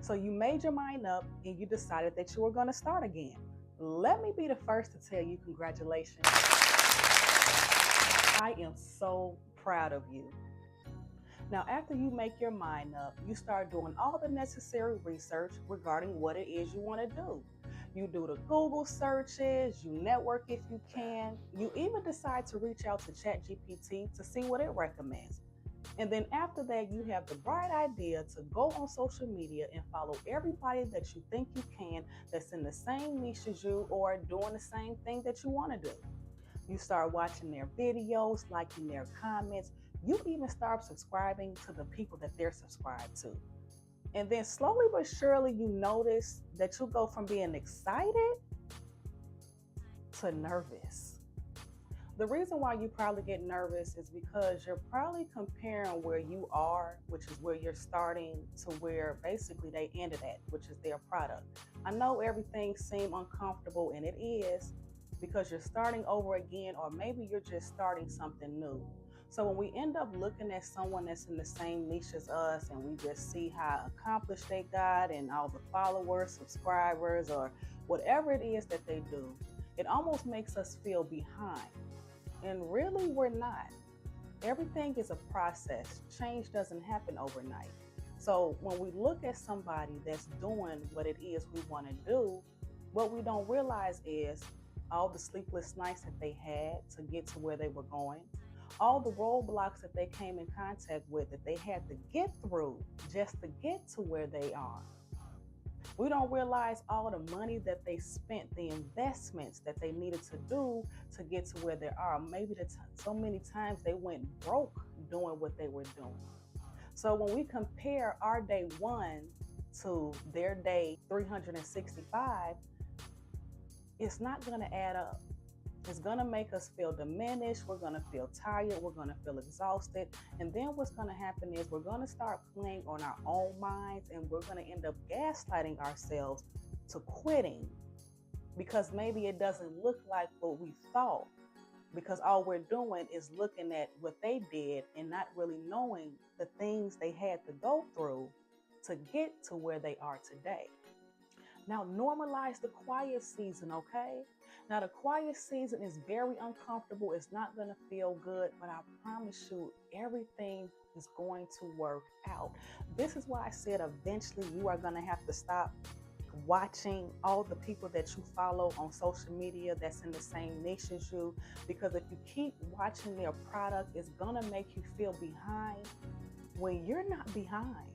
So you made your mind up and you decided that you were going to start again. Let me be the first to tell you congratulations. I am so proud of you. Now, after you make your mind up, you start doing all the necessary research regarding what it is you want to do. You do the Google searches, you network if you can, you even decide to reach out to ChatGPT to see what it recommends. And then after that, you have the bright idea to go on social media and follow everybody that you think you can that's in the same niche as you or doing the same thing that you want to do. You start watching their videos, liking their comments. You even start subscribing to the people that they're subscribed to. And then slowly but surely, you notice that you go from being excited to nervous. The reason why you probably get nervous is because you're probably comparing where you are, which is where you're starting, to where basically they ended at, which is their product. I know everything seems uncomfortable, and it is, because you're starting over again, or maybe you're just starting something new. So when we end up looking at someone that's in the same niche as us and we just see how accomplished they got and all the followers, subscribers, or whatever it is that they do, it almost makes us feel behind. And really, we're not. Everything is a process. Change doesn't happen overnight. So when we look at somebody that's doing what it is we want to do, what we don't realize is all the sleepless nights that they had to get to where they were going, all the roadblocks that they came in contact with that they had to get through just to get to where they are. We don't realize all the money that they spent, the investments that they needed to do to get to where they are. Maybe so many times they went broke doing what they were doing. So when we compare our day one to their day 365, it's not going to add up. It's going to make us feel diminished. We're going to feel tired. We're going to feel exhausted. And then what's going to happen is we're going to start playing on our own minds, and we're going to end up gaslighting ourselves to quitting because maybe it doesn't look like what we thought, because all we're doing is looking at what they did and not really knowing the things they had to go through to get to where they are today. Now, normalize the quiet season, okay? Now, the quiet season is very uncomfortable. It's not going to feel good, but I promise you, everything is going to work out. This is why I said eventually you are going to have to stop watching all the people that you follow on social media that's in the same niche as you, because if you keep watching their product, it's going to make you feel behind when you're not behind.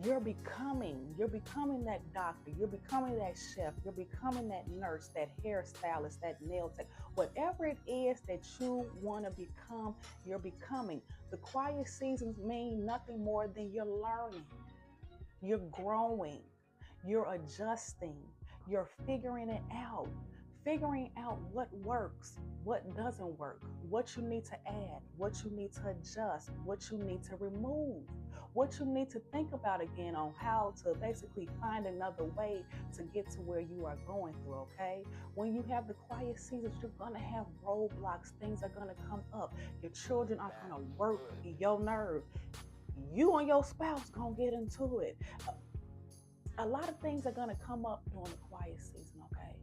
You're becoming that doctor, you're becoming that chef, you're becoming that nurse, that hairstylist, that nail tech, whatever it is that you want to become, you're becoming. The quiet seasons mean nothing more than you're learning, you're growing, you're adjusting, you're figuring out what works, what doesn't work, what you need to add, what you need to adjust, what you need to remove, what you need to think about again on how to basically find another way to get to where you are going through, okay? When you have the quiet seasons, you're gonna have roadblocks, things are gonna come up, your children are gonna work your nerve, you and your spouse gonna get into it. A lot of things are gonna come up during the quiet season, okay?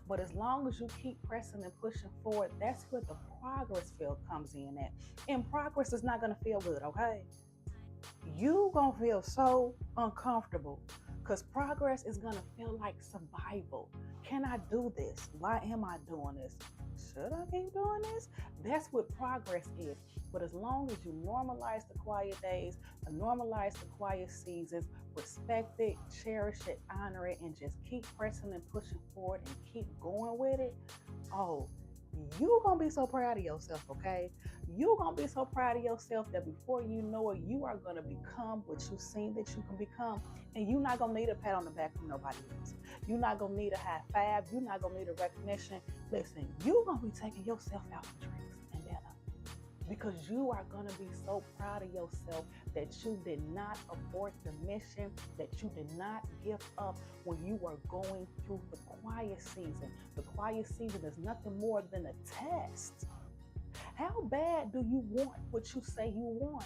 But as long as you keep pressing and pushing forward, that's where the progress field comes in at. And progress is not going to feel good, okay? You going to feel so uncomfortable because progress is going to feel like survival. Can I do this? Why am I doing this? Should I keep doing this? That's what progress is. But as long as you normalize the quiet days, normalize the quiet seasons, respect it, cherish it, honor it, and just keep pressing and pushing forward and keep going with it, oh, you're going to be so proud of yourself, okay? You're going to be so proud of yourself that before you know it, you are going to become what you've seen that you can become. And you're not going to need a pat on the back from nobody else. You're not going to need a high five. You're not going to need a recognition. Listen, you're going to be taking yourself out for drinks and dinner because you are going to be so proud of yourself that you did not abort the mission, that you did not give up when you were going through the quiet season. The quiet season is nothing more than a test. How bad do you want what you say you want?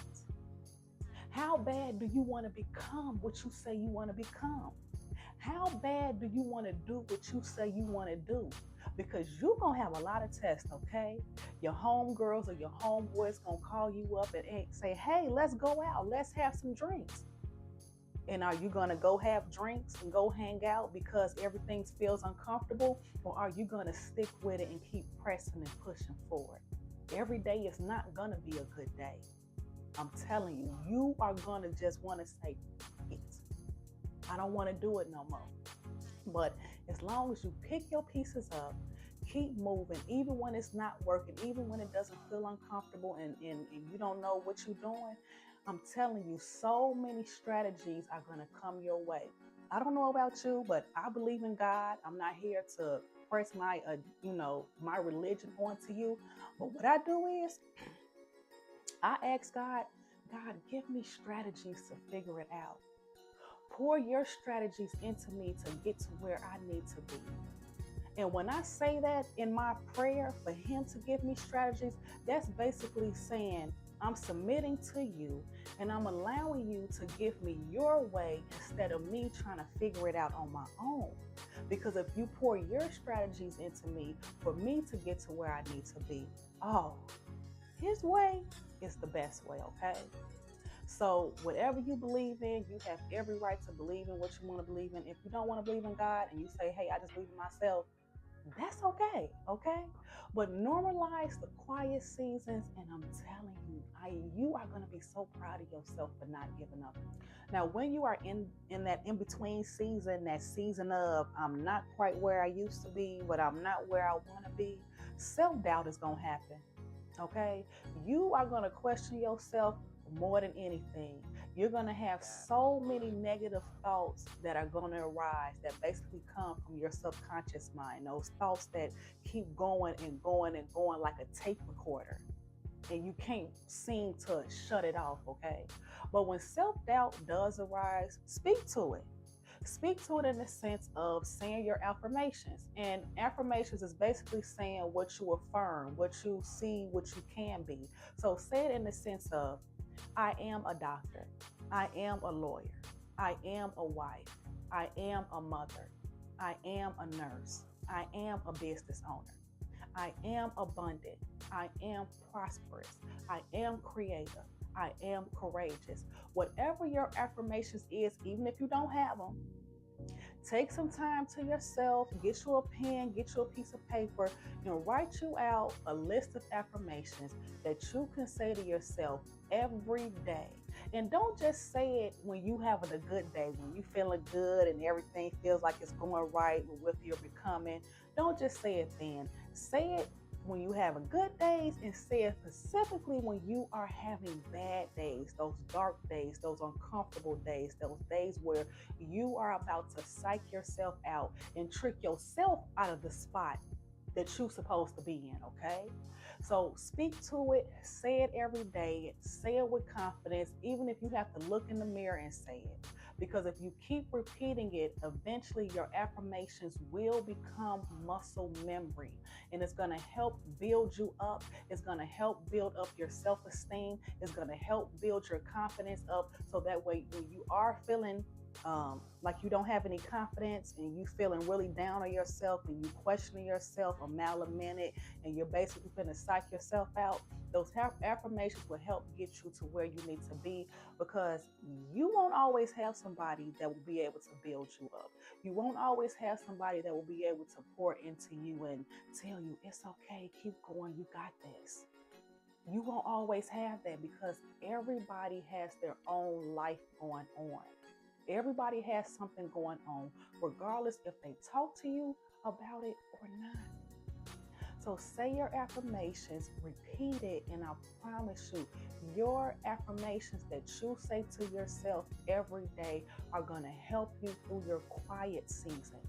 How bad do you want to become what you say you want to become? How bad do you want to do what you say you want to do? Because you're going to have a lot of tests, okay? Your homegirls or your homeboys going to call you up and say, hey, let's go out. Let's have some drinks. And are you going to go have drinks and go hang out because everything feels uncomfortable? Or are you going to stick with it and keep pressing and pushing forward? Every day is not going to be a good day. I'm telling you, you are going to just want to say, I don't want to do it no more. But as long as you pick your pieces up, keep moving, even when it's not working, even when it doesn't feel uncomfortable and you don't know what you're doing, I'm telling you, so many strategies are going to come your way. I don't know about you, but I believe in God. I'm not here to press my religion onto you. But what I do is I ask God, give me strategies to figure it out. Pour your strategies into me to get to where I need to be. And when I say that in my prayer for him to give me strategies, that's basically saying I'm submitting to you and I'm allowing you to give me your way instead of me trying to figure it out on my own. Because if you pour your strategies into me for me to get to where I need to be, his way is the best way, okay? So whatever you believe in, you have every right to believe in what you want to believe in. If you don't want to believe in God and you say, hey, I just believe in myself, that's okay, okay? But normalize the quiet seasons, and I'm telling you, you are going to be so proud of yourself for not giving up. Now, when you are in that in-between season, that season of I'm not quite where I used to be, but I'm not where I want to be, self-doubt is going to happen, okay? You are going to question yourself more than anything. You're going to have so many negative thoughts that are going to arise that basically come from your subconscious mind. Those thoughts that keep going and going and going like a tape recorder. And you can't seem to shut it off, okay? But when self-doubt does arise, speak to it. Speak to it in the sense of saying your affirmations. And affirmations is basically saying what you affirm, what you see, what you can be. So say it in the sense of, I am a doctor. I am a lawyer. I am a wife. I am a mother. I am a nurse. I am a business owner. I am abundant. I am prosperous. I am creative. I am courageous. Whatever your affirmations is, even if you don't have them, take some time to yourself, get you a pen, get you a piece of paper, and write you out a list of affirmations that you can say to yourself every day. And don't just say it when you having a good day, when you feeling good and everything feels like it's going right with your becoming. Don't just say it then. Say it when you having good days, and say it specifically when you are having bad days, those dark days, those uncomfortable days, those days where you are about to psych yourself out and trick yourself out of the spot that you're supposed to be in, okay? So speak to it, say it every day, say it with confidence, even if you have to look in the mirror and say it. Because if you keep repeating it, eventually your affirmations will become muscle memory. And it's going to help build you up. It's going to help build up your self-esteem. It's going to help build your confidence up. So that way, when you are feeling like you don't have any confidence and you feeling really down on yourself and you questioning yourself a mile a minute and you're basically going to psych yourself out, those affirmations will help get you to where you need to be, because you won't always have somebody that will be able to build you up. You won't always have somebody that will be able to pour into you and tell you it's okay, keep going, you got this. You won't always have that, because everybody has their own life going on. Everybody has something going on, regardless if they talk to you about it or not. So say your affirmations, repeat it, and I promise you, your affirmations that you say to yourself every day are going to help you through your quiet season.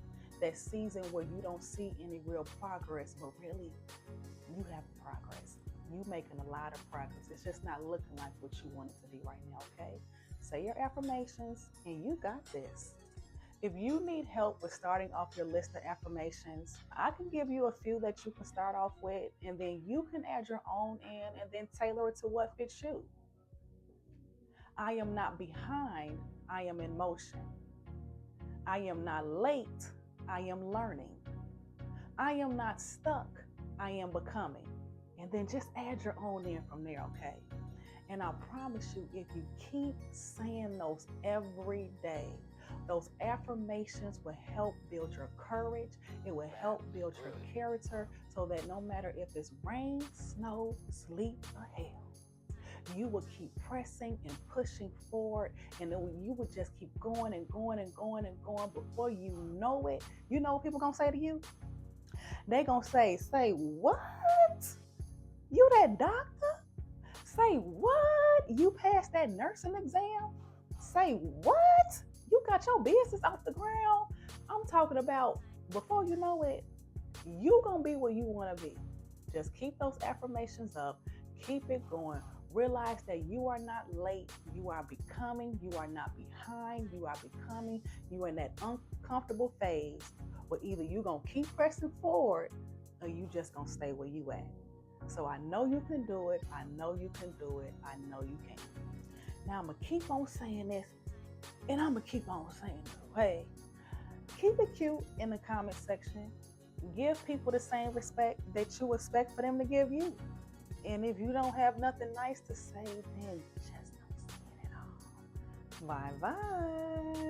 That season where you don't see any real progress, but really you have progress. You making a lot of progress. It's just not looking like what you want it to be right now, okay? Say your affirmations and you got this. If you need help with starting off your list of affirmations, I can give you a few that you can start off with, and then you can add your own in and then tailor it to what fits you. I am not behind, I am in motion. I am not late, I am learning. I am not stuck, I am becoming. And then just add your own in from there, okay? And I promise you, if you keep saying those every day, those affirmations will help build your courage. It will help build your character so that no matter if it's rain, snow, sleet, or hail, you will keep pressing and pushing forward, and then you would just keep going and going and going and going. Before you know it, you know what people gonna say to you? They gonna say what? You that doctor? Say what? You passed that nursing exam? Say what? You got your business off the ground? I'm talking about before you know it, you gonna be where you wanna be. Just keep those affirmations up. Keep it going. Realize that you are not late. You are becoming. You are not behind. You are becoming. You are in that uncomfortable phase where either you're going to keep pressing forward or you just going to stay where you at. So I know you can do it. I know you can do it. I know you can. Now I'm going to keep on saying this, and I'm going to keep on saying it. Hey, keep it cute in the comment section. Give people the same respect that you expect for them to give you. And if you don't have nothing nice to say, then just don't say it at all. Bye-bye.